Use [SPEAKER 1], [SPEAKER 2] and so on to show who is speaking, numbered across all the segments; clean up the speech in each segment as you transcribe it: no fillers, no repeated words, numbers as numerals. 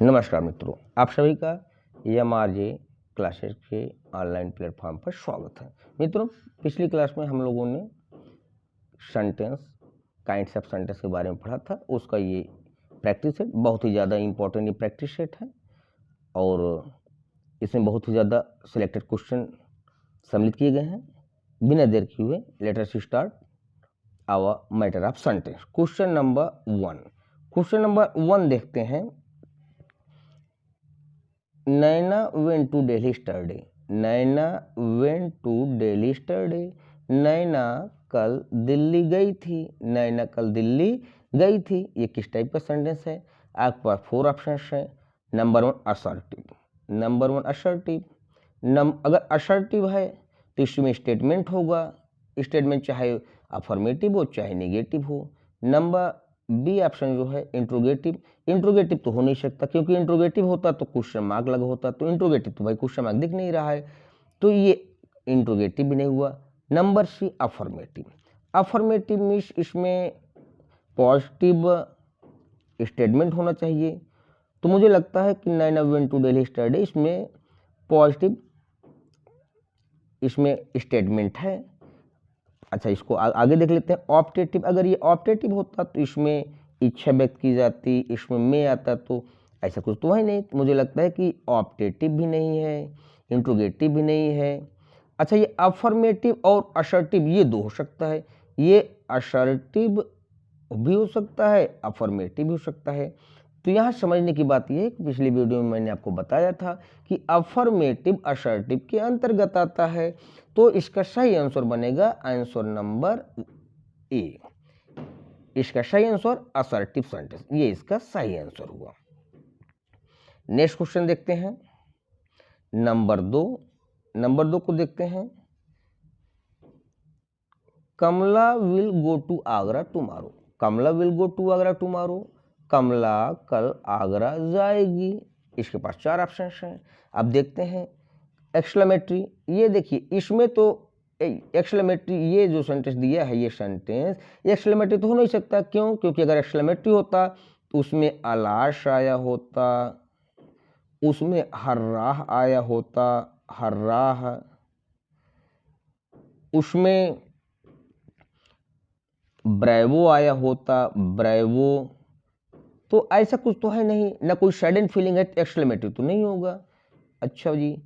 [SPEAKER 1] नमस्कार मित्रों, आप सभी का EMRJ क्लासेस के ऑनलाइन प्लेटफॉर्म पर स्वागत है। मित्रों, पिछली क्लास में हम लोगों ने सेंटेंस, काइंड्स ऑफ सेंटेंस के बारे में पढ़ा था। उसका ये प्रैक्टिस सेट बहुत ही ज़्यादा इम्पोर्टेंट ये प्रैक्टिस सेट है और इसमें बहुत ही ज़्यादा सिलेक्टेड क्वेश्चन सम्मिलित किए गए हैं। बिना देर किए हुए let us start our matter of sentence. Question number 1 देखते हैं। नैना went to Delhi yesterday। Naina went to Delhi yesterday। नैना कल दिल्ली गई थी। नैना कल दिल्ली गई थी। ये किस टाइप का सेंटेंस है? आपके पास 4 ऑप्शंस हैं। Number 1 assertive. अगर असर्टिव है तो इसमें स्टेटमेंट होगा। स्टेटमेंट चाहे अफर्मेटिव हो चाहे नेगेटिव हो। नंबर बी ऑप्शन जो है इंट्रोगेटिव तो हो नहीं सकता, क्योंकि इंट्रोगेटिव होता तो क्वेश्चन मार्क लगा होता, तो इंट्रोगेटिव तो भाई क्वेश्चन मार्क दिख नहीं रहा है, तो ये इंट्रोगेटिव भी नहीं हुआ। नंबर सी अफर्मेटिव मीन्स इसमें पॉजिटिव स्टेटमेंट होना चाहिए। तो मुझे लगता है कि नैना वेंट टू दिल्ली स्टडी इसमें पॉजिटिव इसमें स्टेटमेंट है। अच्छा, इसको आगे देख लेते हैं। ऑप्टेटिव, अगर ये ऑप्टेटिव होता तो इसमें इच्छा व्यक्त की जाती, इसमें मैं आता, तो ऐसा कुछ तो है नहीं। तो मुझे लगता है कि ऑप्टेटिव भी नहीं है, इंट्रोगेटिव भी नहीं है। अच्छा, ये अफर्मेटिव और असर्टिव ये दो हो सकता है। ये असर्टिव भी हो सकता है, अफर्मेटिव भी हो सकता है। तो यहाँ समझने की बात यह है कि पिछली वीडियो में मैंने आपको बताया था कि अफर्मेटिव असर्टिव के अंतर्गत आता है। तो इसका सही आंसर बनेगा आंसर नंबर ए। इसका सही आंसर असर्टिव सेंटेंस, ये इसका सही आंसर हुआ। नेक्स्ट क्वेश्चन देखते हैं। नंबर दो को देखते हैं। Kamala will go to Agra tomorrow. Kamala will go to Agra tomorrow. Kamala कल आगरा जाएगी। इसके पास 4 ऑप्शन हैं। अब देखते हैं एक्सक्लेमेटरी। ये देखिए, इसमें तो एक्सक्लेमेटरी ये जो सेंटेंस दिया है, ये सेंटेंस एक्सक्लेमेटरी तो हो नहीं सकता। क्यों? क्योंकि अगर एक्सक्लेमेटरी होता तो उसमें अलाश आया होता, उसमें हर्राह आया होता, हर्राह, उसमें ब्रेवो आया होता, ब्रेवो। तो ऐसा कुछ तो है नहीं, ना कोई सडन फीलिंग है, एक्सक्लेमेटरी तो नहीं होगा। अच्छा जी,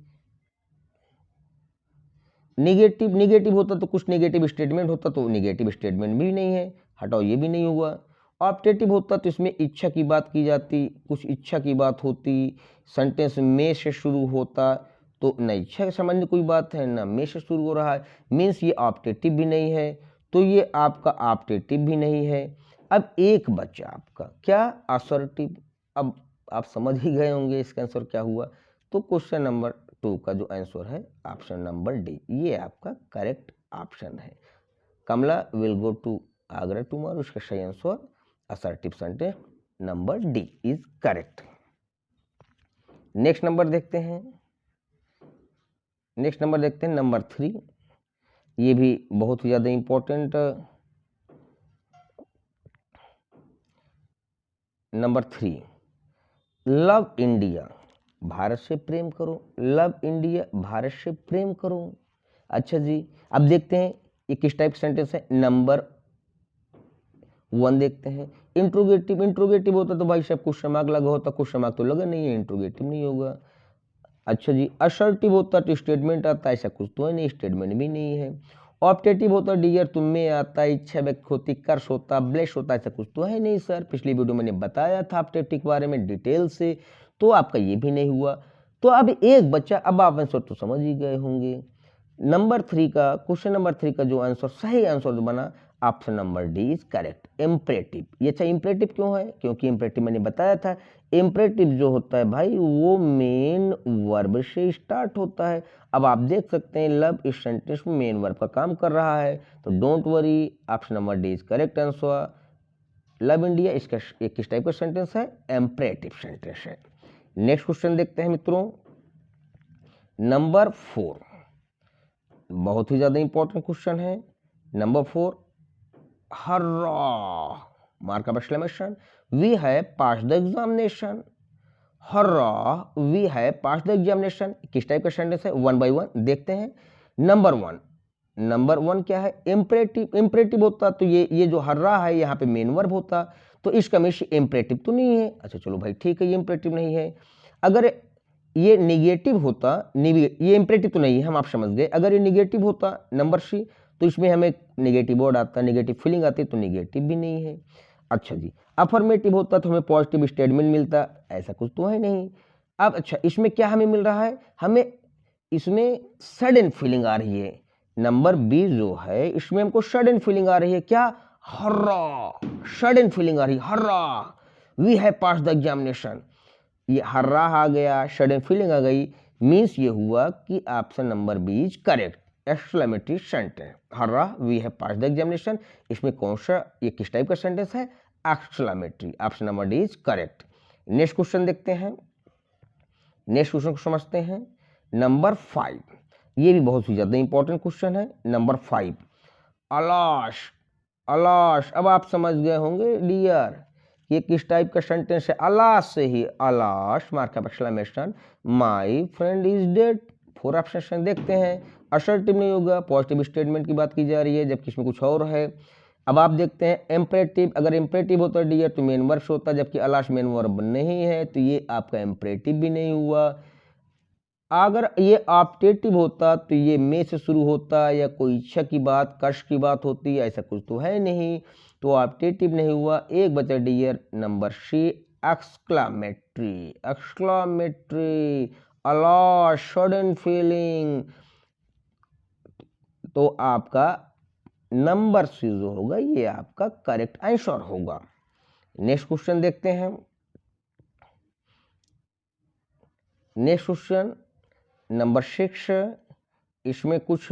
[SPEAKER 1] निगेटिव होता तो कुछ नेगेटिव स्टेटमेंट होता, तो नेगेटिव स्टेटमेंट भी नहीं है, हटाओ ये भी नहीं हुआ। ऑप्टेटिव होता तो इसमें इच्छा की बात की जाती, कुछ इच्छा की बात होती, सेंटेंस में से शुरू होता, तो न इच्छा संबंधी कोई बात है ना में से शुरू हो रहा है, मीन्स ये ऑप्टेटिव भी नहीं है, तो ये आपका ऑप्टेटिव भी नहीं है। अब एक बच्चा आपका क्या, असर्टिव। अब आप समझ ही गए होंगे इसका आंसर क्या हुआ। तो क्वेश्चन नंबर 2 का जो आंसर है ऑप्शन नंबर डी, ये आपका करेक्ट ऑप्शन है। Kamala will go to Agra tomorrow, उसका सही answer assertive sentence number D is correct. Next number देखते हैं। नंबर 3। ये भी बहुत ही ज्यादा important. Number 3, love India, Bharat से प्रेम करो। लव इंडिया, भारत से प्रेम करो। अच्छा जी, अब देखते हैं ये किस टाइप सेंटेंस है। नंबर 1 देखते हैं। इंट्रोगेटिव होता तो भाई साहब क्वेश्चन मार्क लगा होता, क्वेश्चन मार्क तो लगा नहीं है, इंट्रोगेटिव नहीं होगा। अच्छा जी, असर्टिव होता तो स्टेटमेंट आता, ऐसा कुछ तो है नहीं, स्टेटमेंट भी नहीं है। ऑप्टेटिव होता डियर तुम में आता, इच्छा व्यक्त होती, कर्ष होता, ब्लेस होता, ऐसा कुछ तो है नहीं सर। पिछली वीडियो मैंने बताया था ऑप्टेटिव के बारे में डिटेल से, तो आपका ये भी नहीं हुआ। तो अब एक बच्चा, अब आप आंसर तो समझ ही गए होंगे। नंबर 3 का, क्वेश्चन नंबर 3 का जो आंसर सही आंसर जो बना option number D is correct, imperative. ये अच्छा इम्परेटिव क्यों है? क्योंकि इम्परेटिव मैंने बताया था, इम्परेटिव जो होता है भाई वो मेन वर्ब से स्टार्ट होता है। अब आप देख सकते हैं लव इस सेंटेंस में मेन वर्ब का काम कर रहा है, तो don't worry, option number D is correct answer. Love India इसका एक किस टाइप का सेंटेंस है? इम्परेटिव सेंटेंस है। नेक्स्ट क्वेश्चन देखते हैं मित्रों। नंबर 4 बहुत ही ज्यादा इंपॉर्टेंट क्वेश्चन है। Number 4, hurrah, mark of exclamation, we have passed the examination. Hurrah we है पास द एग्जामिनेशन। किस टाइप का सेंटेंस है, 1 by 1 देखते हैं। नंबर वन क्या है, इम्परेटिव। इम्परेटिव होता तो ये जो हर्रा है यहाँ पे मेन वर्ब होता, तो इसका मीन्स इम्परेटिव तो नहीं है। अच्छा चलो भाई ठीक है, ये इम्परेटिव नहीं है। अगर ये निगेटिव होता, ये इम्परेटिव तो नहीं है, हम आप समझ गए। अगर ये निगेटिव होता नंबर सी, तो इसमें हमें निगेटिव वर्ड आता, निगेटिव फीलिंग आती, तो निगेटिव भी नहीं है। अच्छा जी, अफर्मेटिव होता तो हमें पॉजिटिव स्टेटमेंट मिलता, ऐसा कुछ तो है नहीं। अब अच्छा, इसमें क्या हमें मिल रहा है, हमें इसमें सडन फीलिंग आ रही है। नंबर बी जो है इसमें हमको सडन फीलिंग आ रही है, क्या, हर्रा, सडन फीलिंग आ रही है, hurrah we have pass the examination. ये हर्रा आ गया, सडन फीलिंग आ गई, मीन्स ये हुआ कि option number B is correct, exclamatory sentence. Hurrah we have pass the examination, इसमें कौन सा, ये किस टाइप का सेंटेंस है, exclamatory. Option number D is correct. Next question देखते हैं, नेक्स्ट क्वेश्चन को समझते हैं। नंबर 5, ये भी बहुत ही ज्यादा इंपॉर्टेंट क्वेश्चन है। नंबर 5, अलाश, अलाश। अब आप समझ गए होंगे डियर ये किस टाइप का सेंटेंस है। अलाश से ही, alas mark of exclamation, my friend is dead. 4 option देखते हैं। असर्टिव नहीं होगा, पॉजिटिव स्टेटमेंट की बात की जा रही है, जबकि इसमें कुछ और है। अब आप देखते हैं इम्परेटिव, अगर इम्परेटिव होता है डियर तो मेन वर्ब होता, जबकि अलाश मेन वर्ब नहीं है, तो ये आपका इम्परेटिव भी नहीं हुआ। अगर ये ऑप्टेटिव होता तो ये में से शुरू होता, या कोई इच्छा की बात, कष्ट की बात होती, ऐसा कुछ तो है नहीं, तो ऑप्टेटिव नहीं हुआ। एक बचा dear number C, exclamatory, exclamatory, अला सडन फीलिंग। तो आपका नंबर सी जो होगा ये आपका करेक्ट आंसर होगा। नेक्स्ट क्वेश्चन देखते हैं। नेक्स्ट क्वेश्चन नंबर 6, इसमें कुछ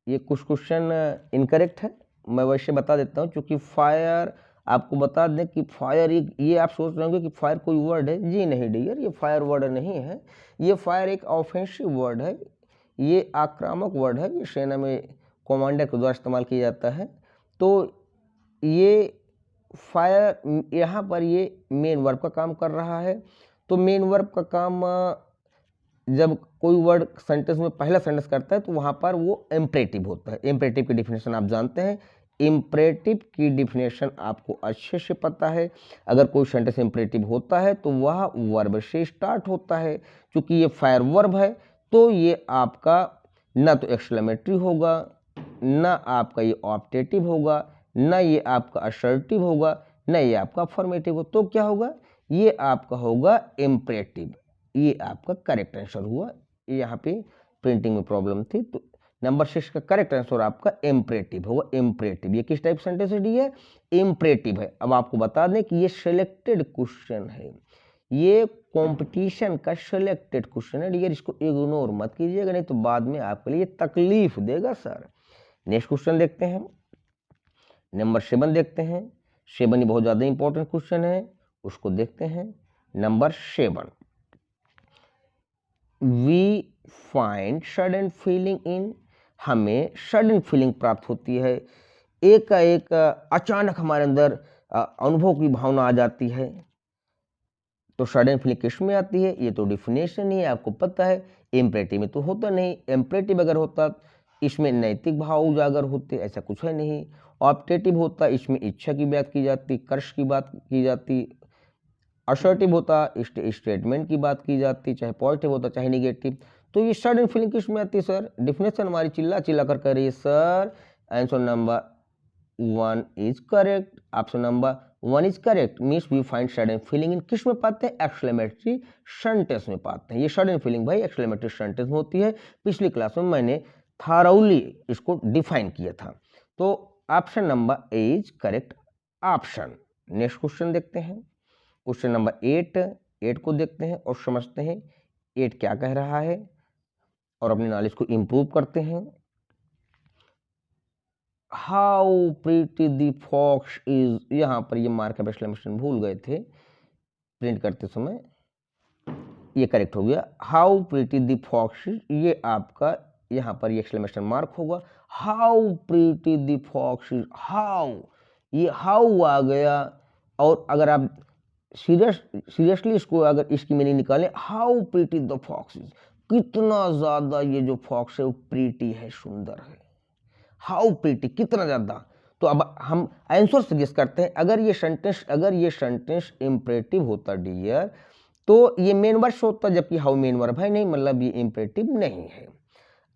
[SPEAKER 1] ये कुछ क्वेश्चन इनकरेक्ट है, मैं वैसे बता देता हूँ। क्योंकि फायर, आपको बता दें कि फायर, ये आप सोच रहे होंगे कि फायर कोई वर्ड है, जी नहीं डियर, ये फायर वर्ड नहीं है। ये फायर एक ऑफेंसिव वर्ड है, ये आक्रामक वर्ड है, ये सेना में कमांडर के द्वारा इस्तेमाल किया जाता है। तो ये फायर यहाँ पर ये मेन वर्ब का काम कर रहा है। तो मेन वर्ब का काम जब कोई वर्ड सेंटेंस में पहला सेंटेंस करता है तो वहाँ पर वो इम्परेटिव होता है। इम्परेटिव की डिफिनेशन आप जानते हैं, इम्परेटिव की डिफिनेशन आपको अच्छे से पता है। अगर कोई सेंटेंस इम्परेटिव होता है तो वह वर्ब से स्टार्ट होता है। क्योंकि ये फायर वर्ब है तो ये आपका ना तो एक्सक्लेमेटरी होगा, ना आपका ये ऑप्टेटिव होगा, ना ये आपका असर्टिव होगा, ना ये आपका अफर्मेटिव हो। तो क्या होगा, ये आपका होगा इम्परेटिव। ये आपका करेक्ट आंसर हुआ। यहाँ पे प्रिंटिंग में प्रॉब्लम थी, तो नंबर 6 का करेक्ट आंसर आपका इम्परेटिव होगा। इम्परेटिव, ये किस टाइप सेंटेंस है डी है, इम्परेटिव है। अब आपको बता दें कि ये सिलेक्टेड क्वेश्चन है, ये कंपटीशन का सिलेक्टेड क्वेश्चन है डियर, इसको इग्नोर मत कीजिएगा, नहीं तो बाद में आपके लिए तकलीफ देगा सर। नेक्स्ट क्वेश्चन देखते हैं, नंबर 7 देखते हैं। 7 ही बहुत ज्यादा इंपॉर्टेंट क्वेश्चन है, उसको देखते हैं। Number 7, we find sudden feeling in, हमें सडन फीलिंग प्राप्त होती है, एक अचानक हमारे अंदर अनुभव की भावना आ जाती है। तो सडन फीलिंग किस में आती है, ये तो डिफिनेशन ही है, आपको पता है। इम्परेटिव में तो होता नहीं, इम्परेटिव अगर होता इसमें नैतिक भाव उजागर होते, ऐसा कुछ है नहीं। ऑप्टेटिव होता इसमें इच्छा की बात की जाती, कर्ष की बात की जाती। असर्टिव होता स्टेटमेंट की बात की जाती, चाहे पॉजिटिव होता चाहे निगेटिव। तो ये सडन फीलिंग किस में आती है सर, डिफिनेशन हमारी चिल्ला चिल्ला कर रही है sir, answer number 1 is correct. Option number 1 is correct, means we find sudden feeling in, किस में पाते हैं, एक्सक्लेमेटरी सेंटेंस में पाते हैं। ये सडन फीलिंग भाई एक्सक्लेमेटरी सेंटेंस में होती है। पिछली क्लास में मैंने थारोली इसको डिफाइन किया था। तो option number A is correct option. Next question देखते हैं, क्वेश्चन नंबर 8 को देखते हैं और समझते हैं 8 क्या कह रहा है, और अपनी नॉलेज को इंप्रूव करते हैं। How pretty the fox is, यहाँ पर ये मार्क ऑफ एक्सक्लेमेशन भूल गए थे प्रिंट करते समय, ये करेक्ट हो गया। How pretty the fox is, ये आपका यहाँ पर ये एक्सक्लेमेशन मार्क होगा। How pretty the fox is, how, ये हाउ आ गया और अगर आप सीरियसली इसको अगर इसकी मीनिंग निकालें, how pretty the fox is, कितना ज्यादा ये जो फॉक्स है वो प्रीटी है, सुंदर है। हाउ प्रीटी, कितना ज्यादा। तो अब हम आंसर से गेस करते हैं, अगर ये सेंटेंस इंपरेटिव होता डियर तो ये मेन वर्ब होता, जबकि हाउ मेन वर्ब है नहीं, मतलब ये इंपरेटिव नहीं है।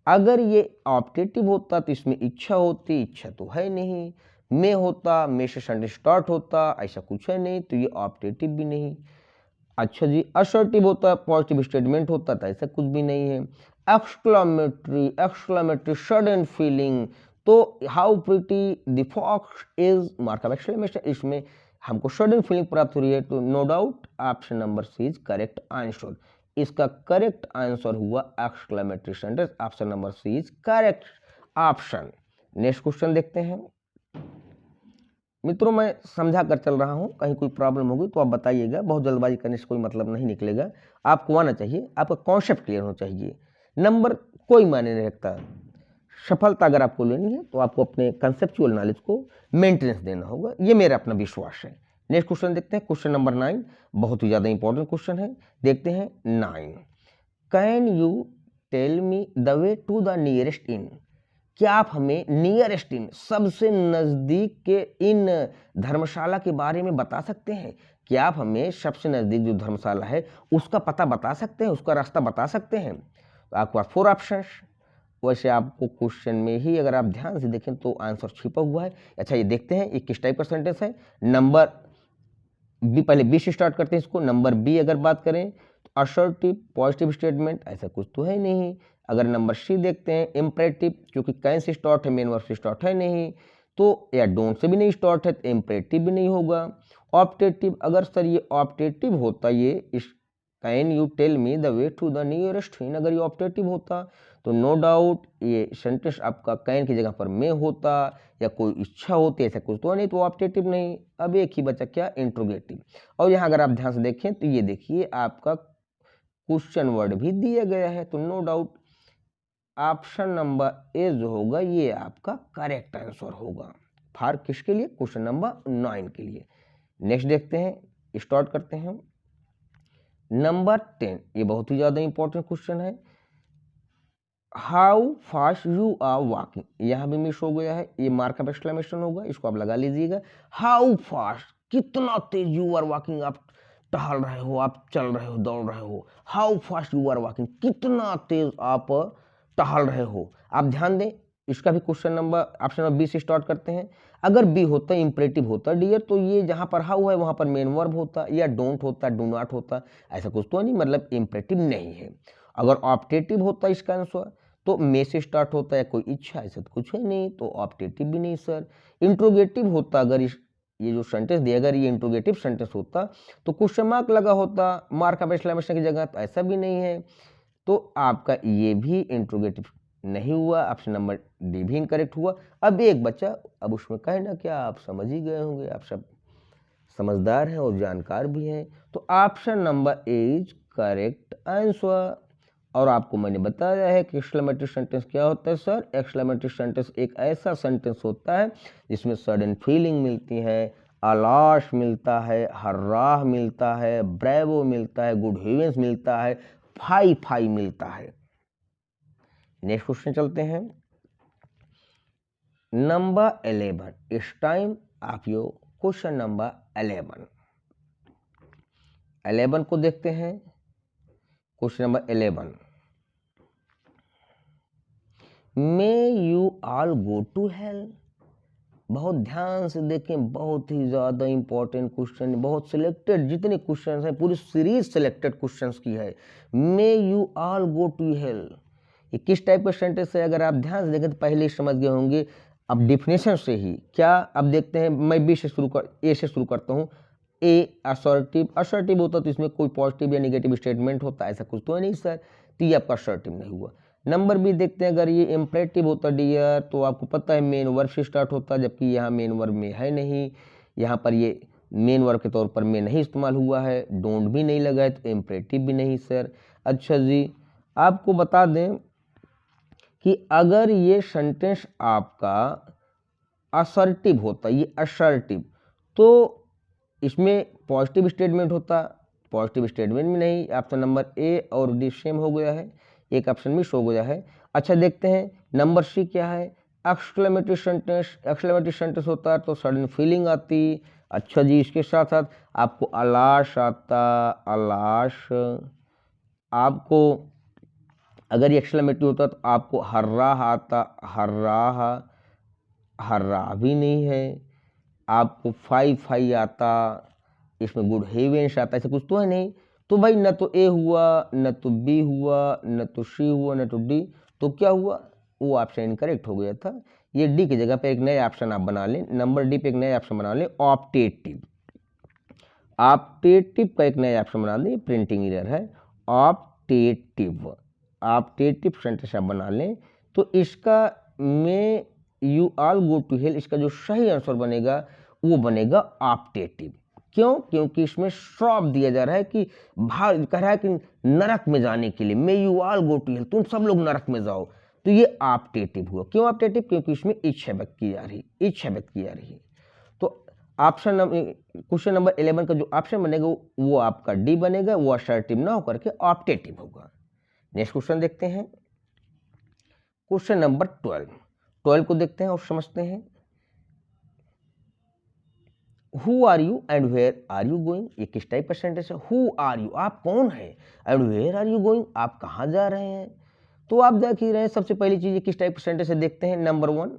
[SPEAKER 1] अगर ये ऑप्टेटिव होता तो इसमें इच्छा होती, इच्छा तो है नहीं। में होता, में से सेंटेंस स्टार्ट होता, ऐसा कुछ है नहीं, तो ये ऑप्टेटिव भी नहीं। अच्छा जी, असर्टिव होता, पॉजिटिव स्टेटमेंट होता, तो ऐसा कुछ भी नहीं है। एक्सक्लामेटरी सडन फीलिंग, तो how pretty the fox is, mark of exclamation, इसमें हमको सडन फीलिंग प्राप्त हो रही है, तो no doubt option number C is correct answer. इसका करेक्ट आंसर हुआ exclamatory sentence, option number C is correct option. Next question देखते हैं। मित्रों, मैं समझा कर चल रहा हूं, कहीं कोई प्रॉब्लम होगी तो आप बताइएगा, बहुत जल्दबाजी करने से कोई मतलब नहीं निकलेगा। आपको आना चाहिए, आपका कॉन्सेप्ट क्लियर होना चाहिए। नंबर कोई मायने नहीं रखता, सफलता अगर आपको लेनी है तो आपको अपने कंसेप्चुअल नॉलेज को मेंटेनेंस देना होगा, ये मेरा अपना विश्वास है। नेक्स्ट क्वेश्चन देखते हैं, क्वेश्चन नंबर 9, बहुत ही ज्यादा इंपॉर्टेंट क्वेश्चन है। देखते हैं 9, can you tell me the way to the nearest inn, क्या आप हमें नियरेस्ट इन, सबसे नजदीक के इन धर्मशाला के बारे में बता सकते हैं? क्या आप हमें सबसे नजदीक जो धर्मशाला है उसका पता बता सकते हैं, उसका रास्ता बता सकते हैं? तो आपके पास 4 ऑप्शंस, वैसे आपको क्वेश्चन में ही अगर आप ध्यान से देखें तो आंसर छिपा हुआ है। अच्छा, ये देखते हैं ये किस टाइप का सेंटेंस है। नंबर बी, पहले बी से स्टार्ट करते हैं इसको। नंबर बी अगर बात करें तो असर्टिव पॉजिटिव स्टेटमेंट, ऐसा कुछ तो है नहीं। अगर नंबर सी देखते हैं इम्परेटिव, क्योंकि कैन से स्टार्ट है, मेन वर्ब से स्टार्ट है नहीं, तो या डोंट से भी नहीं स्टार्ट है तो इम्परेटिव भी नहीं होगा। ऑप्टेटिव, अगर सर ये ऑप्टेटिव होता, ये इस can you tell me the way to the nearest inn, अगर ये ऑप्टेटिव होता तो नो डाउट ये सेंटेंस आपका कैन की जगह पर में होता, या कोई इच्छा होती, ऐसा कुछ तो नहीं, तो ऑप्टेटिव नहीं। अब एक ही बचा क्या, इंट्रोगेटिव। और यहाँ अगर आप ध्यान से देखें तो ये देखिए आपका क्वेश्चन वर्ड भी दिया गया है, तो no doubt option number A जो होगा ये आपका करेक्ट आंसर होगा। फॉर किसके लिए, क्वेश्चन नंबर 9 के लिए। नेक्स्ट देखते हैं, स्टार्ट करते हैं। नंबर 10, ये बहुत ही ज्यादा इंपॉर्टेंट क्वेश्चन है। How fast you are walking, यहां भी मिस हो गया है, ये मार्क ऑफ एक्सक्लेमेशन होगा, इसको आप लगा लीजिएगा। हाउ फास्ट, कितना तेज यू आर वॉकिंग, आप टहल रहे हो, आप चल रहे हो, दौड़ रहे हो। How fast you are walking, कितना तेज आप टहल रहे हो। आप ध्यान दें, इसका भी question number option number B से स्टार्ट करते हैं। अगर बी होता इंपरेटिव होता डियर, तो ये जहां पर हाउ है वहां पर मेन वर्ब होता, या डोंट होता, डू नॉट होता, ऐसा कुछ तो नहीं, मतलब इंपरेटिव नहीं है। अगर ऑप्टेटिव होता इसका आंसर तो मे से स्टार्ट होता है, कोई इच्छा, ऐसा तो कुछ है नहीं, तो ऑप्टेटिव भी नहीं सर। इंट्रोगेटिव होता, अगर ये जो सेंटेंस दिया, अगर ये इंट्रोगेटिव सेंटेंस होता तो क्वेश्चन मार्क लगा होता मार्क ऑफ एक्सक्लेमेशन की जगह, तो ऐसा भी नहीं है। तो आपका ये भी इंट्रोगेटिव नहीं हुआ, ऑप्शन नंबर डी भी इनकरेक्ट हुआ। अब एक बचा, अब उसमें कहना क्या, आप समझ ही गए होंगे, आप सब समझदार हैं और जानकार भी हैं, तो option number A is correct answer. और आपको मैंने बताया है कि एक्सक्लेमेटरी सेंटेंस क्या होता है सर। एक्सक्लेमेटरी सेंटेंस एक ऐसा सेंटेंस होता है जिसमें सडन फीलिंग मिलती है, अलाश मिलता है, हर्राह मिलता है, ब्रेवो मिलता है, गुड हेवेंस मिलता है, फाई फाई मिलता है। नेक्स्ट क्वेश्चन चलते हैं, नंबर 11, इस time of your question number 11 को देखते हैं। Question number 11, may you all go to hell. बहुत ध्यान से देखें, बहुत ही ज्यादा इंपॉर्टेंट क्वेश्चन, बहुत सिलेक्टेड, जितने क्वेश्चन हैं पूरी सीरीज सिलेक्टेड क्वेश्चंस की है। May you all go to hell, ये किस टाइप का सेंटेंस है, अगर आप ध्यान से देखें तो पहले ही समझ गए होंगे। अब डिफिनेशन से ही क्या, अब देखते हैं, मैं ए से शुरू करता हूँ। ए असर्टिव, असर्टिव होता तो इसमें कोई पॉजिटिव या नेगेटिव स्टेटमेंट होता, ऐसा कुछ तो है नहीं सर, तो ये आपका असर्टिव नहीं हुआ। नंबर बी देखते हैं, अगर ये इम्परेटिव होता डियर तो आपको पता है मेन वर्ब से स्टार्ट होता, जबकि यहाँ मेन वर्ब में है नहीं, यहाँ पर ये मेन वर्ब के तौर पर में नहीं इस्तेमाल हुआ है, डोंट भी नहीं लगा है, तो इम्परेटिव भी नहीं सर। अच्छा जी, आपको बता दें कि अगर ये सेंटेंस आपका असर्टिव होता, ये असर्टिव, तो इसमें पॉजिटिव स्टेटमेंट होता, पॉजिटिव स्टेटमेंट में नहीं, ऑप्शन नंबर ए और डी सेम हो गया है, एक ऑप्शन मिस हो गया है। अच्छा देखते हैं नंबर सी क्या है, एक्सक्लेमेटरी सेंटेंस, एक्सक्लेमेटरी सेंटेंस होता है तो सडन फीलिंग आती। अच्छा जी, इसके साथ साथ आपको अलाश आता, अलाश, आपको अगर ये एक्सक्लेमेटरी होता तो आपको हर्राह आता, हर्राह, हर्राह भी नहीं है। आपको फाई फाई आता, इसमें गुड हेवेंस आता, ऐसा कुछ तो है नहीं। तो भाई न तो ए हुआ, न तो बी हुआ, न तो सी हुआ, न तो डी, तो क्या हुआ, वो ऑप्शन इनकरेक्ट हो गया था। ये डी की जगह पे एक नया ऑप्शन आप बना लें, नंबर डी पे एक नया ऑप्शन बना लें, ऑप्टेटिव। ऑप्टेटिव का एक नया ऑप्शन बना लें, प्रिंटिंग एरर है, ऑप्टेटिव, ऑप्टेटिव सेंटेंस आप बना लें। तो इसका may you all go to hell, इसका जो सही आंसर बनेगा वो बनेगा ऑप्टेटिव। क्यों? क्योंकि इसमें श्राप दिया जा रहा है कि भाग कह रहा है कि नरक में जाने के लिए, may you all go to hell, तुम सब लोग नरक में जाओ, तो ये ऑप्टेटिव हुआ। क्यों ऑप्टेटिव? क्योंकि इसमें इच्छा व्यक्त की जा रही, इच्छा व्यक्त की जा रही है। तो ऑप्शन नंबर, क्वेश्चन नंबर 11 का जो ऑप्शन बनेगा वो आपका डी बनेगा, वो असर्टिव ना होकर के ऑप्टेटिव होगा। नेक्स्ट क्वेश्चन देखते हैं, क्वेश्चन नंबर 12 को देखते हैं और समझते हैं। Who are you and where are you going, ये किस टाइप का सेंटेंस है? हु आर यू, आप कौन है, and where are you going, आप कहाँ जा रहे हैं। तो आप देख ही रहे हैं, सबसे पहली चीज किस टाइप का सेंटेंस है देखते हैं। नंबर 1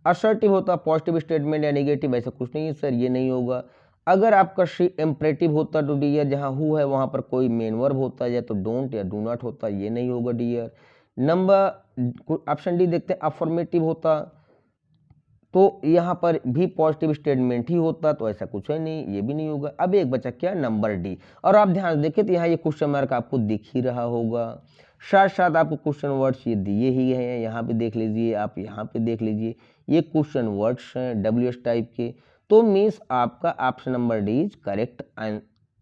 [SPEAKER 1] असर्टिव होता, पॉजिटिव स्टेटमेंट या नेगेटिव, ऐसा कुछ नहीं है सर, ये नहीं होगा। अगर आपका सी इम्परेटिव होता तो डियर, जहाँ हु है वहाँ पर कोई मेन वर्ब होता, या तो डोंट या डू नॉट होता, ये नहीं होगा डियर। नंबर ऑप्शन डी देखते हैं, अफर्मेटिव होता तो यहाँ पर भी पॉजिटिव स्टेटमेंट ही होता, तो ऐसा कुछ है नहीं, ये भी नहीं होगा। अब एक बचा क्या, नंबर डी। और आप ध्यान देखिए तो यहाँ ये क्वेश्चन मार्क आपको दिख ही रहा होगा, साथ साथ आपको क्वेश्चन वर्ड्स ये दिए ही हैं, यहाँ पे देख लीजिए, आप यहाँ पे देख लीजिए, ये क्वेश्चन वर्ड्स हैं WH टाइप के। तो मीन्स आपका option number D is correct,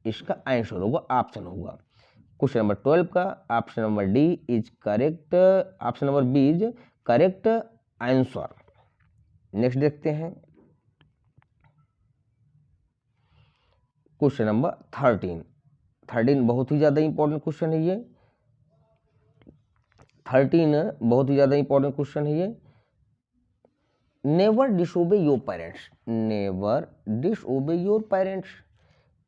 [SPEAKER 1] इसका आंसर होगा, ऑप्शन होगा। क्वेश्चन नंबर 12 का option number D is correct, option number B is correct answer. Next देखते हैं, क्वेश्चन नंबर 13 बहुत ही ज्यादा इंपॉर्टेंट क्वेश्चन है ये, 13 बहुत ही ज्यादा इंपॉर्टेंट क्वेश्चन है ये। Never disobey your parents, never disobey your parents,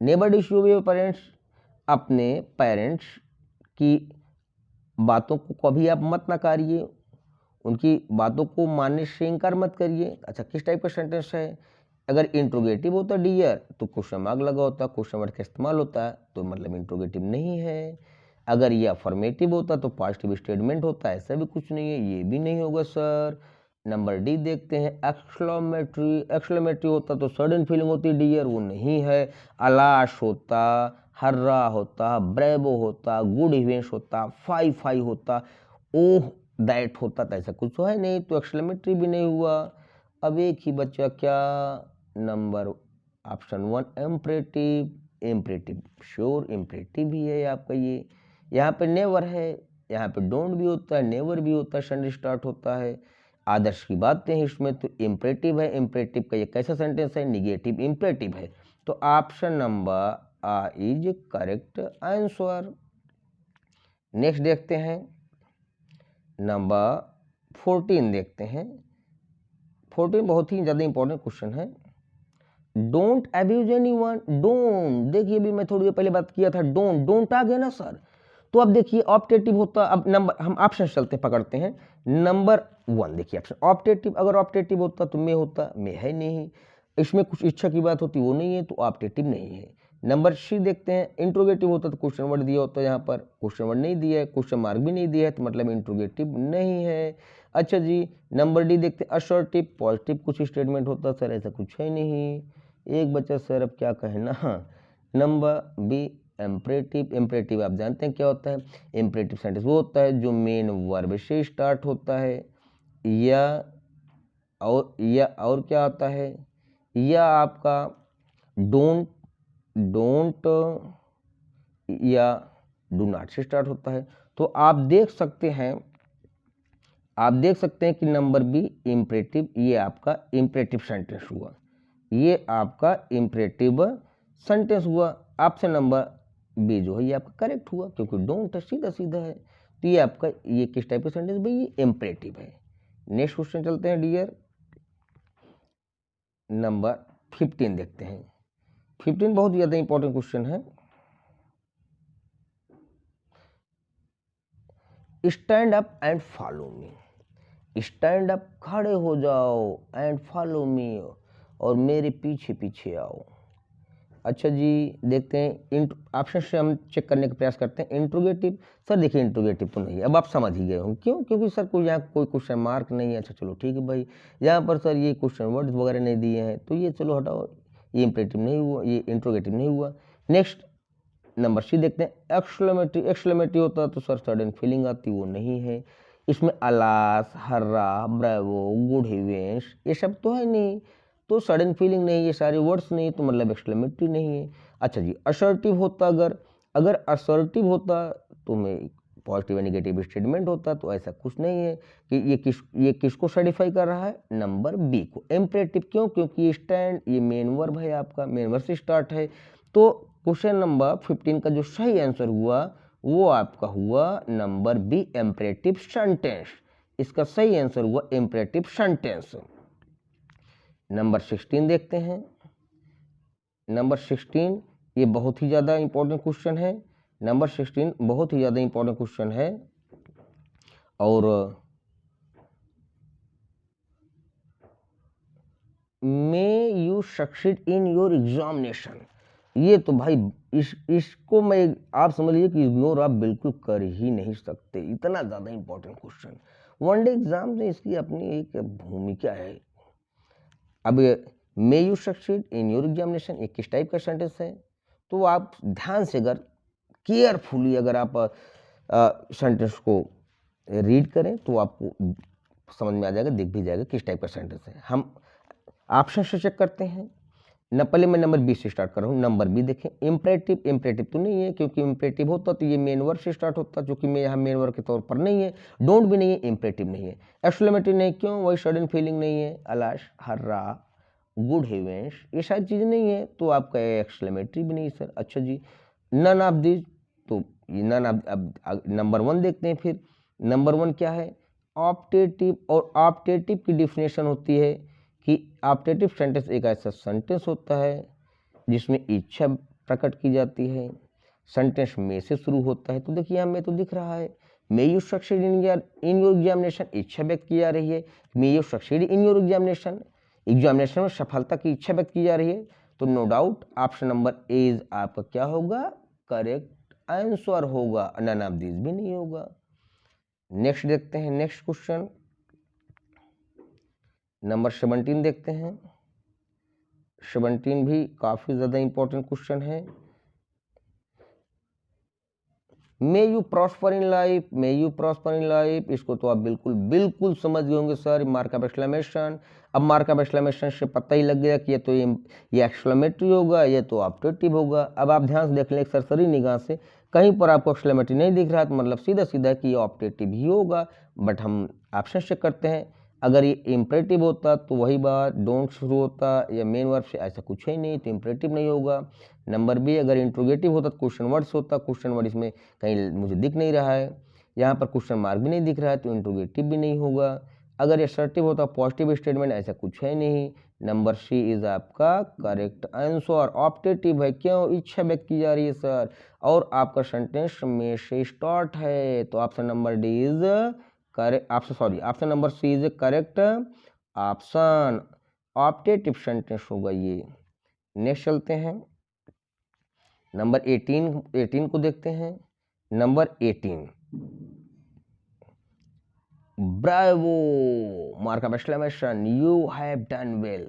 [SPEAKER 1] never disobey your parents, अपने पेरेंट्स की बातों को कभी आप मत नकारिए, उनकी बातों को मानने से इनकार मत करिए। अच्छा किस टाइप का सेंटेंस है? अगर इंट्रोगेटिव होता डियर तो क्वेश्चन मार्क लगा होता, क्वेश्चन मार्क का इस्तेमाल होता है, तो मतलब इंट्रोगेटिव नहीं है। अगर ये अफर्मेटिव होता तो पॉजिटिव स्टेटमेंट होता, ऐसा भी कुछ नहीं है, ये भी नहीं होगा सर। नंबर डी देखते हैं, एक्सक्लेमेटरी, एक्सक्लेमेटरी होता तो सडन फीलिंग होती डियर, वो नहीं है। अलाश होता, हर्रा होता, ब्रेवो होता, गुड इवेंट्स होता, फाई फाई होता, ओह दैट होता, तो ऐसा कुछ है नहीं, तो एक्सक्लेमेटरी भी नहीं हुआ। अब एक ही बच्चा क्या, number option 1 imperative, imperative sure imperative भी है आपका ये। यहाँ पे नेवर है, यहाँ पे डोंट भी होता है, नेवर भी होता है, शन स्टार्ट होता है, आदर्श की बातें हैं इसमें, तो इम्परेटिव है। इम्परेटिव का ये कैसा सेंटेंस है? निगेटिव इम्परेटिव है, तो option number A is correct answer. Next देखते हैं, नंबर 14 देखते हैं। 14 बहुत ही ज़्यादा इंपॉर्टेंट क्वेश्चन है। डोंट अब्यूज एनीवन, डोंट, देखिए अभी मैं थोड़ी देर पहले बात किया था, डोंट, डोंट आ गया ना सर, तो अब देखिए ऑप्टेटिव होता, अब नंबर हम ऑप्शन चलते पकड़ते हैं। नंबर 1 देखिए ऑप्शन ऑप्टेटिव, अगर ऑप्टेटिव होता तो मे होता, मे है नहीं, इसमें कुछ इच्छा की बात होती वो नहीं है, तो ऑप्टेटिव नहीं है। नंबर सी देखते हैं, इंट्रोगेटिव होता तो क्वेश्चन वर्ड दिया होता, यहाँ पर क्वेश्चन वर्ड नहीं दिया है, क्वेश्चन मार्क भी नहीं दिया है, तो मतलब इंट्रोगेटिव नहीं है। अच्छा जी, नंबर डी देखते हैं, असर्टिव, पॉजिटिव कुछ स्टेटमेंट होता, सर ऐसा कुछ है नहीं। एक बच्चा सर अब क्या कहना, नंबर बी इम्परेटिव, इम्परेटिव आप जानते हैं क्या होता है? इम्परेटिव सेंटेंस वो होता है जो मेन वर्ब से स्टार्ट होता है, या और क्या होता है, या आपका डोंट, डोंट या डू नॉट से स्टार्ट होता है। तो आप देख सकते हैं, आप देख सकते हैं कि नंबर बी इम्परेटिव, ये आपका इम्परेटिव सेंटेंस हुआ, ये आपका इम्परेटिव सेंटेंस हुआ। ऑप्शन नंबर बी जो है ये आपका करेक्ट हुआ, क्योंकि डोंट सीधा सीधा है। तो ये आपका ये किस टाइप का सेंटेंस भाई, ये इम्परेटिव है। नेक्स्ट क्वेश्चन चलते हैं डियर, नंबर 15 देखते हैं। 15 बहुत ज्यादा इंपॉर्टेंट क्वेश्चन है। Stand up and follow me. Stand up, खड़े हो जाओ, एंड फॉलो मी, और मेरे पीछे पीछे आओ। अच्छा जी, देखते हैं ऑप्शन से हम चेक करने का प्रयास करते हैं। इंट्रोगेटिव, सर देखिए इंट्रोगेटिव तो नहीं है, अब आप समझ ही गए होंगे क्यों, क्योंकि सर कोई यहाँ कोई क्वेश्चन मार्क नहीं है। अच्छा चलो ठीक है भाई, यहाँ पर सर ये क्वेश्चन वर्ड्स वगैरह नहीं दिए हैं, तो ये चलो हटाओ, ये इंपरेटिव नहीं हुआ, ये इंट्रोगेटिव नहीं हुआ। नेक्स्ट नंबर सी देखते हैं। एक्सक्लेमेटरी, एक्सक्लेमेटरी होता तो सर सडन फीलिंग आती, वो नहीं है। इसमें अलास, हर्रा, ब्रेवो, गुड इवेंट्स ये सब तो है नहीं, तो सडन फीलिंग नहीं, ये सारे वर्ड्स नहीं, तो मतलब एक्सक्लेमेटरी नहीं है। अच्छा जी, असर्टिव होता, अगर अगर असर्टिव होता तो मैं पॉजिटिव या नेगेटिव स्टेटमेंट होता, तो ऐसा कुछ नहीं है कि ये किसको सर्टिफाई कर रहा है, नंबर बी को। इम्परेटिव क्यों, क्योंकि ये स्टैंड, ये मेन वर्ब है आपका, मेन वर्ब से स्टार्ट है। तो क्वेश्चन नंबर 15 का जो सही आंसर हुआ वो आपका हुआ नंबर बी, इम्परेटिव सेंटेंस। इसका सही आंसर हुआ इम्परेटिव सेंटेंस। नंबर 16 देखते हैं। नंबर 16 ये बहुत ही ज़्यादा इंपॉर्टेंट क्वेश्चन है। नंबर 16 बहुत ही ज़्यादा इंपॉर्टेंट क्वेश्चन है, और may you succeed in your examination, ये तो भाई इसको मैं, आप समझ लीजिए कि इग्नोर आप बिल्कुल कर ही नहीं सकते, इतना ज़्यादा इंपॉर्टेंट क्वेश्चन। वनडे एग्जाम में इसकी अपनी एक भूमिका है। अब may you succeed in your examination ये किस टाइप का सेंटेंस है, तो आप ध्यान से अगर केयरफुली अगर आप सेंटेंस को रीड करें तो आपको समझ में आ जाएगा, दिख भी जाएगा किस टाइप का सेंटेंस है। हम ऑप्शन से चेक करते हैं न, पहले मैं नंबर बी से स्टार्ट कर रहा हूँ। नंबर बी देखें, इम्परेटिव, इम्परेटिव तो नहीं है, क्योंकि इम्परेटिव होता तो ये मेन वर्ब से स्टार्ट होता, जो कि मैं यहाँ मेन वर्ब के तौर पर नहीं है। डोंट भी नहीं है, इम्परेटिव नहीं है। एक्सक्लेमेटरी नहीं, क्यों, वही सडन फीलिंग नहीं है। अलाश, हर्रा, गुड हेवेंस ये सारी चीज़ें नहीं है, तो आपका एक्सक्लेमेटरी भी नहीं सर। अच्छा जी, नन ऑफ दिस, तो ये नन ऑफ, अब नंबर 1 देखते हैं फिर। नंबर 1 क्या है, ऑप्टेटिव, और ऑप्टेटिव की डिफिनेशन होती है कि ऑप्टेटिव सेंटेंस एक ऐसा सेंटेंस होता है जिसमें इच्छा प्रकट की जाती है। सेंटेंस में से शुरू होता है, तो देखिए यहाँ में तो दिख रहा है may you succeed in your examination, इच्छा व्यक्त की जा रही है। May you succeed in your examination, examination में सफलता की इच्छा व्यक्त की जा रही है। तो no doubt option number A is आपका क्या होगा, करेक्ट आंसर होगा, नन ऑफ दिस भी नहीं होगा। नेक्स्ट देखते हैं, नेक्स्ट क्वेश्चन नंबर 17 देखते हैं। 17 भी काफी ज्यादा इंपॉर्टेंट क्वेश्चन है। May you prosper in life, may you prosper in life, इसको तो आप बिल्कुल बिल्कुल समझ गए होंगे सर, मार्क ऑफ एक्सक्लेमेशन। अब मार्क ऑफ एक्सक्लेमेशन से पता ही लग गया कि ये एक्सक्लेमेटरी होगा, ये तो ऑप्टेटिव होगा। अब आप ध्यान से देख लें एक सरसरी निगाह से, कहीं पर आपको एक्सक्लेमेटरी नहीं दिख रहा है, तो मतलब सीधा सीधा कि ये ऑप्टेटिव ही होगा। बट हम ऑप्शन चेक करते हैं, अगर ये इम्परेटिव होता तो वही बात, डोंट शुरू होता या मेन वर्ब से, ऐसा कुछ है नहीं, तो इम्परेटिव नहीं होगा। नंबर बी, अगर इंट्रोगेटिव होता तो क्वेश्चन वर्ड्स होता, क्वेश्चन वर्ड इसमें कहीं मुझे दिख नहीं रहा है, यहाँ पर क्वेश्चन मार्क भी नहीं दिख रहा है, तो इंट्रोगेटिव भी नहीं होगा। अगर असर्टिव होता पॉजिटिव स्टेटमेंट, ऐसा कुछ है नहीं। नंबर सी इज आपका करेक्ट आंसर, ऑप्टेटिव है, क्यों, इच्छा व्यक्त की जा रही है सर, और आपका सेंटेंस में से स्टार्ट है, तो option number D is correct, option number C is correct option, optative sentence होगा ये। नेक्स्ट चलते हैं, नंबर 18 को देखते हैं। Number 18, Bravo, mark of exclamation, you have done well,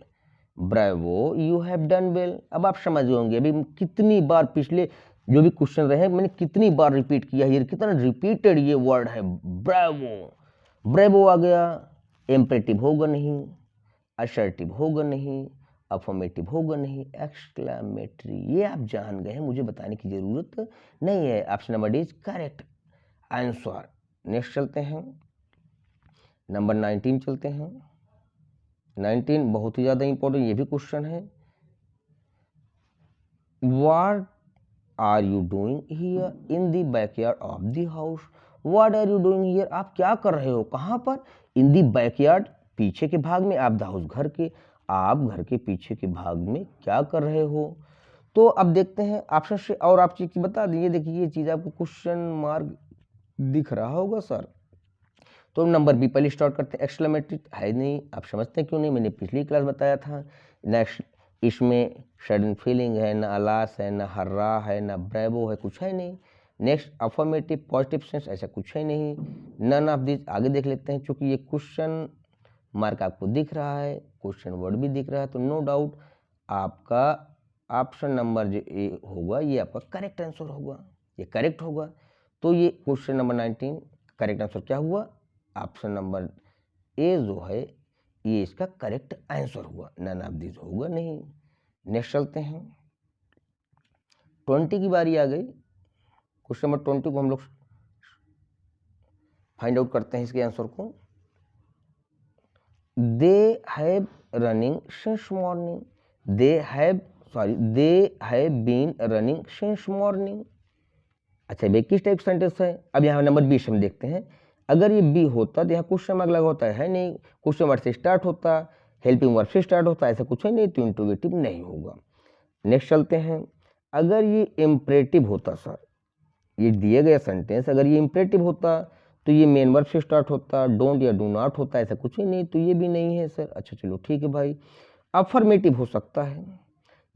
[SPEAKER 1] Bravo, you have done well. अब आप समझ होंगे अभी कितनी बार पिछले जो भी क्वेश्चन रहे मैंने कितनी बार रिपीट किया, ये कितना रिपीटेड ये वर्ड है ब्रावो। ब्रेवो आ गया, इम्परेटिव होगा नहीं, असर्टिव होगा नहीं, अफर्मेटिव होगा नहीं, एक्सक्लेमेटरी, ये आप जान गए हैं, मुझे बताने की जरूरत नहीं है। Option number D is correct answer. Next चलते हैं, नंबर 19 चलते हैं। 19 बहुत ही ज्यादा इंपॉर्टेंट ये भी क्वेश्चन है। What are you doing here in the backyard of the house. What are you doing here, आप क्या कर रहे हो कहाँ पर, इन द बैकयार्ड पीछे के भाग में, आप द हाउस घर के, आप घर के पीछे के भाग में क्या कर रहे हो। तो अब देखते हैं ऑप्शन से, और आप चीज बता दीजिए। देखिए ये चीज आपको क्वेश्चन मार्क दिख रहा होगा सर। तो नंबर बी पहले स्टार्ट करते हैं। एक्सक्लेमेटरी है नहीं, आप समझते हैं क्यों नहीं, मैंने पिछली क्लास बताया था। नेक्स्ट इसमें सडन फीलिंग है, ना अलास है, ना हर्रा है, ना ब्रेवो है, कुछ है नहीं। नेक्स्ट अफर्मेटिव पॉजिटिव सेंस, ऐसा कुछ है नहीं। नन ऑफ दिस, आगे देख लेते हैं। चूंकि ये क्वेश्चन मार्क आपको दिख रहा है, क्वेश्चन वर्ड भी दिख रहा है, तो नो डाउट आपका ऑप्शन नंबर जो ए होगा ये आपका करेक्ट आंसर होगा, ये करेक्ट होगा। तो ये क्वेश्चन नंबर 19 करेक्ट आंसर क्या हुआ, ऑप्शन नंबर ए जो है ये इसका करेक्ट आंसर हुआ, नन ऑफ दिस होगा नहीं। नेक्स्ट चलते हैं, 20 की बारी आ गई। क्वेश्चन नंबर 20 को हम लोग फाइंड आउट करते हैं इसके आंसर को। They have running since morning, they have been running since morning. अच्छा ये किस टाइप सेंटेंस है। अब यहाँ नंबर 20 हम देखते हैं। अगर ये बी होता तो यहाँ क्वेश्चन मार्क लगा होता है नहीं, क्वेश्चन वर्ड से स्टार्ट होता, हेल्पिंग वर्ब से स्टार्ट होता, ऐसा कुछ है नहीं, तो इंट्रोगेटिव नहीं होगा। नेक्स्ट चलते हैं, अगर ये इम्परेटिव होता सर, ये दिए गए सेंटेंस अगर ये इम्परेटिव होता तो ये मेन वर्ब से स्टार्ट होता, डोंट या डू नॉट होता, ऐसा कुछ ही नहीं, तो ये भी नहीं है सर। अच्छा चलो ठीक है भाई। अफर्मेटिव हो सकता है,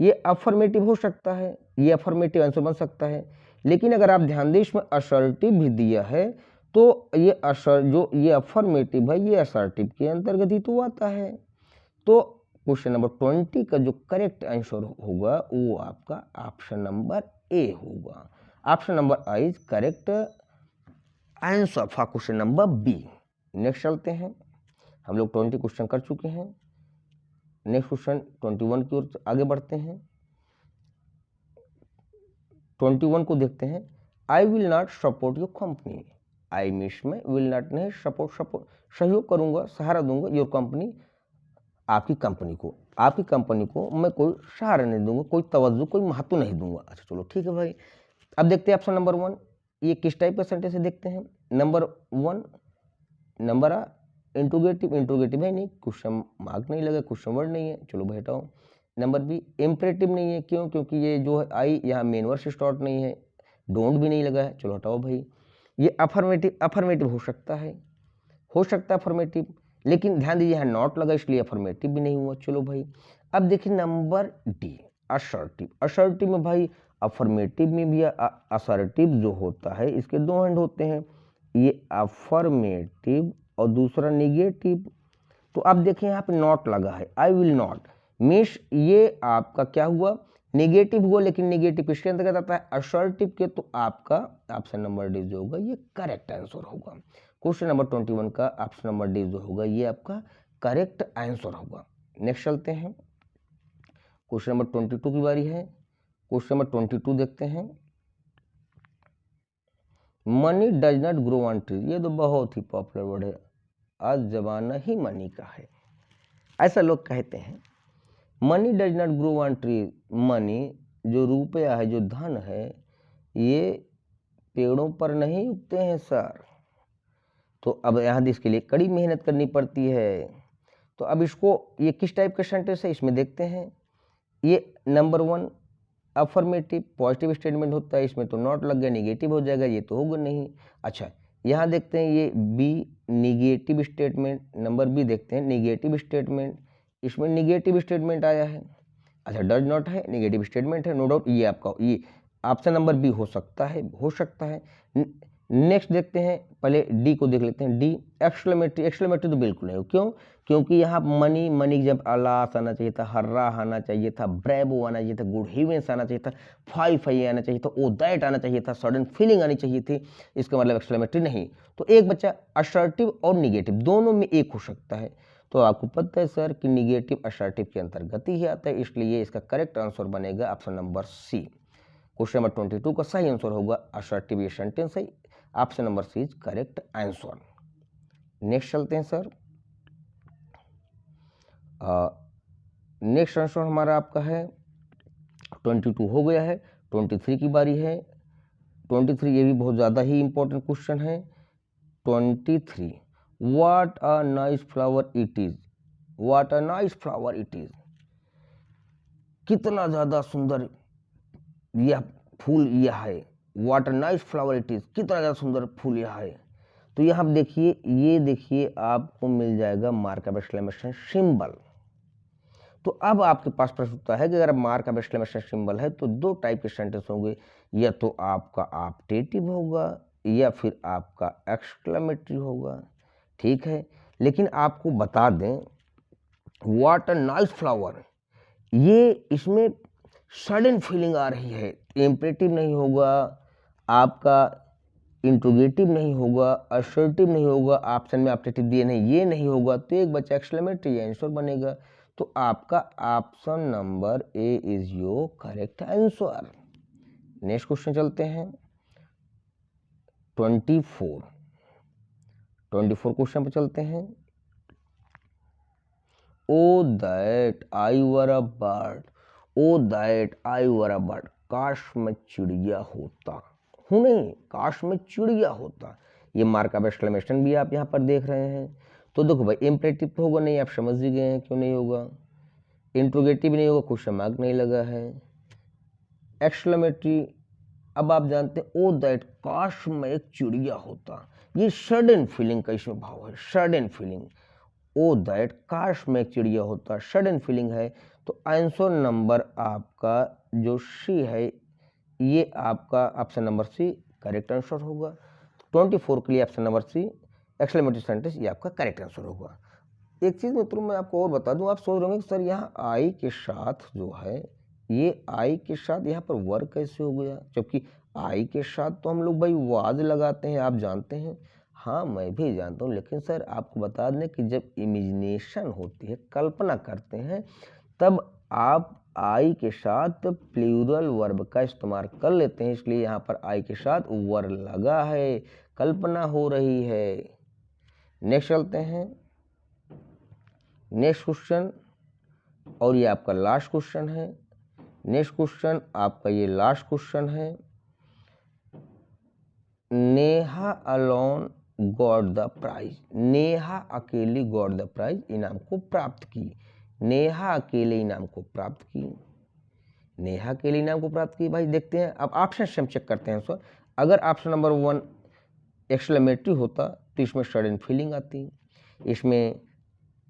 [SPEAKER 1] ये अफर्मेटिव हो सकता है, ये अफर्मेटिव आंसर बन सकता है। लेकिन अगर आप ध्यान दें इसमें असर्टिव भी दिया है, तो ये जो ये अफर्मेटिव है ये असर्टिव के अंतर्गत ही तो आता है। तो क्वेश्चन नंबर 20 का जो करेक्ट आंसर होगा वो आपका ऑप्शन नंबर ए होगा। Option number I is correct answer for question number B. Next चलते हैं, हम लोग 20 क्वेश्चन कर चुके हैं। नेक्स्ट क्वेश्चन 21 की ओर आगे बढ़ते हैं। 21 को देखते हैं। I will not support your company, I miss में विल नॉट नहीं, सपोर्ट सहयोग करूंगा, सहारा दूंगा, योर कंपनी आपकी कंपनी को मैं कोई सहारा नहीं दूंगा, कोई तवज्जो कोई महत्व नहीं दूंगा। अच्छा चलो ठीक है भाई। अब देखते हैं ऑप्शन नंबर 1 ये किस टाइप का सेंटेंस है, देखते हैं। नंबर 1 नंबर आ इंट्रोगेटिव है नहीं, क्वेश्चन मार्क नहीं लगा, क्वेश्चन वर्ड नहीं है, चलो भाई हटाओ। नंबर बी इम्परेटिव नहीं है, क्यों, क्योंकि ये जो है आई यहाँ मेन वर्ड से स्टार्ट नहीं है, डोंट भी नहीं लगा है, चलो हटाओ भाई। ये अफर्मेटिव हो सकता है अफर्मेटिव, लेकिन ध्यान दीजिए यहाँ नॉट लगा इसलिए अफर्मेटिव भी नहीं हुआ, चलो भाई। अब देखिए नंबर डी असर्टिव में भाई अफर्मेटिव में भी असर्टिव जो होता है इसके दो हैंड होते हैं, ये अफर्मेटिव और दूसरा निगेटिव। तो आप देखिए यहाँ पे नॉट लगा है, आई विल नॉट मीन्स ये आपका क्या हुआ, निगेटिव हुआ, लेकिन निगेटिव किसके अंतर्गत आता है, असर्टिव के। तो आपका ऑप्शन नंबर डी जो होगा ये करेक्ट आंसर होगा। क्वेश्चन नंबर 21 का ऑप्शन नंबर डी जो होगा ये आपका करेक्ट आंसर होगा। नेक्स्ट चलते हैं, क्वेश्चन नंबर 22 की बारी है। क्वेश्चन नंबर 22 देखते हैं। Money does not grow on tree, ये तो बहुत ही पॉपुलर वर्ड है, आज जमाना ही मनी का है, ऐसा लोग कहते हैं। Money does not grow on tree, money जो रुपया है, जो धन है, ये पेड़ों पर नहीं उगते हैं सर। तो अब यहाँ इसके लिए कड़ी मेहनत करनी पड़ती है। तो अब इसको ये किस टाइप का सेंटेंस है इसमें देखते हैं। ये नंबर 1 अफर्मेटिव पॉजिटिव स्टेटमेंट होता है, इसमें तो नॉट लग गया, निगेटिव हो जाएगा, ये तो होगा नहीं। अच्छा यहाँ देखते हैं ये B negative statement, number B देखते हैं निगेटिव स्टेटमेंट, इसमें निगेटिव स्टेटमेंट आया है। अच्छा डज नॉट है, निगेटिव स्टेटमेंट है, नो डाउट ये आपका ये ऑप्शन नंबर बी हो सकता है। नेक्स्ट देखते हैं, पहले डी को देख लेते हैं। डी एक्सक्लेमेटरी तो बिल्कुल नहीं हो, क्यों, क्योंकि यहाँ मनी जब अलास आना चाहिए था, हर्रा आना चाहिए था, ब्रेवो आना चाहिए था, गुड हेवेंस आना चाहिए था, फाई आना चाहिए था, ओ दैट आना चाहिए था, सडन फीलिंग आनी चाहिए थी, इसका मतलब एक्सक्लेमेटरी नहीं। तो एक बच्चा असर्टिव और निगेटिव दोनों में एक हो सकता है। तो आपको पता है सर कि निगेटिव असर्टिव के अंतर्गत ही आता है, इसलिए इसका करेक्ट आंसर बनेगा option number C. Question number 22 का सही आंसर होगा असर्टिव, ये सेंटेंस है, option number C is correct answer. Next चलते हैं सर। नेक्स्ट आंसर हमारा आपका है 22 हो गया है, 23 की बारी है। 23 ये भी बहुत ज़्यादा ही इम्पोर्टेंट क्वेश्चन है। 23 what a nice flower it is, what a nice flower it is, कितना ज़्यादा सुंदर यह फूल यह है। What a nice flower it is, कितना ज़्यादा सुंदर फूल यह है। तो यहाँ देखिए, ये देखिए आपको मिल जाएगा मार्क ऑफ एक्सक्लेमेशन सिंबल। तो अब आपके पास प्रश्न उठता है कि अगर मार्क ऑफ एक्सक्लेमेशन सिंबल है तो दो टाइप के सेंटेंस होंगे, या तो आपका ऑप्टेटिव होगा या फिर आपका एक्सक्लेमेटरी होगा। ठीक है, लेकिन आपको बता दें व्हाट अ नाइस फ्लावर, ये इसमें सडन फीलिंग आ रही है, इम्परेटिव नहीं होगा, आपका इंट्रोगेटिव नहीं होगा, असर्टिव नहीं होगा, ऑप्शन में ऑप्टेटिव दिए नहीं, ये नहीं होगा, तो एक बच्चा एक्सक्लेमेटरी आंसर बनेगा। तो आपका option number A is your correct answer. Next question चलते हैं 24 क्वेश्चन पे चलते हैं। O that I were a bird, O that I were a bird, काश मैं चिड़िया होता हूँ, नहीं काश में चिड़िया होता। ये मार्क ऑफ एक्सक्लेमेशन भी आप यहाँ पर देख रहे हैं। तो देखो भाई इम्परेटिव तो होगा नहीं, आप समझ ही गए हैं क्यों नहीं होगा, इंट्रोगेटिव नहीं होगा, क्वेश्चन मार्क नहीं लगा है। एक्सक्लेमेटरी अब आप जानते हैं ओ दैट, काश में एक चिड़िया होता, ये सडन फीलिंग का इसमें भाव है, सडन फीलिंग। ओ दैट काश में एक चिड़िया होता, सडन फीलिंग है। तो आंसर नंबर आपका जो सी है, ये आपका option number C correct answer होगा। 24 के लिए option number C exclamatory sentence ये आपका करेक्ट आंसर होगा। एक चीज़ मित्रों मैं आपको और बता दूं, आप सोच रहे होंगे कि सर यहाँ आई के साथ जो है, ये आई के साथ यहाँ पर वर्क कैसे हो गया, जबकि आई के साथ तो हम लोग भाई वाज लगाते हैं, आप जानते हैं। हाँ मैं भी जानता हूँ, लेकिन सर आपको बता दें कि जब इमेजिनेशन होती है, कल्पना करते हैं, तब आप आई के साथ प्लूरल वर्ब का इस्तेमाल कर लेते हैं, इसलिए यहाँ पर आई के साथ वर्ब लगा है, कल्पना हो रही है। नेक्स्ट चलते हैं, नेक्स्ट क्वेश्चन, और ये आपका लास्ट क्वेश्चन है। नेक्स्ट क्वेश्चन आपका ये लास्ट क्वेश्चन है। Neha alone got the prize, Neha अकेली गॉट द प्राइज, इनाम को प्राप्त की, नेहा अकेले इनाम को प्राप्त की, नेहा अकेले इनाम को प्राप्त की। भाई देखते हैं, अब ऑप्शन से हम चेक करते हैं सर। अगर ऑप्शन नंबर 1 एक्सक्लेमेटरी होता तो इसमें सडन फीलिंग आती, इसमें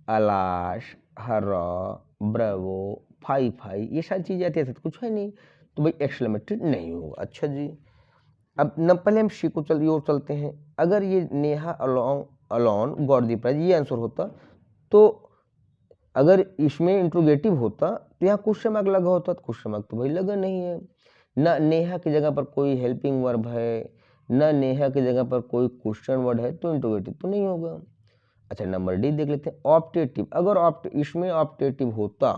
[SPEAKER 1] अलाश, हर्रा, ब्रावो, फाई फाई ये सारी चीज़ें आती है, तो कुछ है नहीं, तो भाई एक्सक्लेमेटरी नहीं होगा। अच्छा जी, अब न पहले हम सी को चलते हैं। अगर ये Neha alone got the prize ये आंसर होता, तो अगर इसमें इंट्रोगेटिव होता तो यहाँ क्वेश्चन मार्क लगा होता, तो क्वेश्चन मार्क तो भाई लगा नहीं है। न नेहा की जगह पर कोई हेल्पिंग वर्ब है, न नेहा की जगह पर कोई क्वेश्चन वर्ड है, तो इंट्रोगेटिव तो नहीं होगा। अच्छा नंबर डी देख लेते हैं, ऑप्टेटिव। अगर इसमें ऑप्टेटिव होता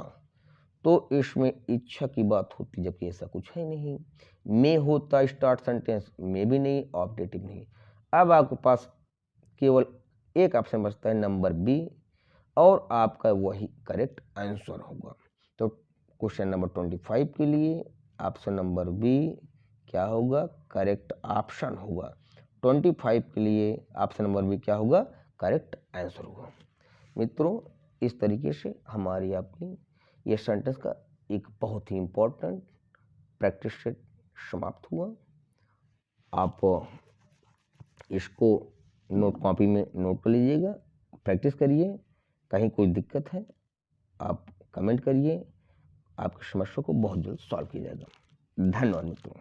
[SPEAKER 1] तो इसमें इच्छा की बात होती, जबकि ऐसा कुछ है नहीं। में होता स्टार्ट सेंटेंस, में भी नहीं, ऑप्टेटिव नहीं। अब आपके पास केवल एक ऑप्शन बचता है नंबर बी, और आपका वही करेक्ट आंसर होगा। तो क्वेश्चन नंबर 25 के लिए ऑप्शन नंबर बी क्या होगा, करेक्ट ऑप्शन होगा। 25 के लिए ऑप्शन नंबर बी क्या होगा, करेक्ट आंसर होगा। मित्रों इस तरीके से हमारी आपकी ये सेंटेंस का एक बहुत ही इम्पोर्टेंट प्रैक्टिस सेट समाप्त हुआ। आप इसको नोट कॉपी में नोट कर लीजिएगा, प्रैक्टिस करिए, कहीं कोई दिक्कत है आप कमेंट करिए, आपकी समस्या को बहुत जल्द सॉल्व किया जाएगा। धन्यवाद मित्रों।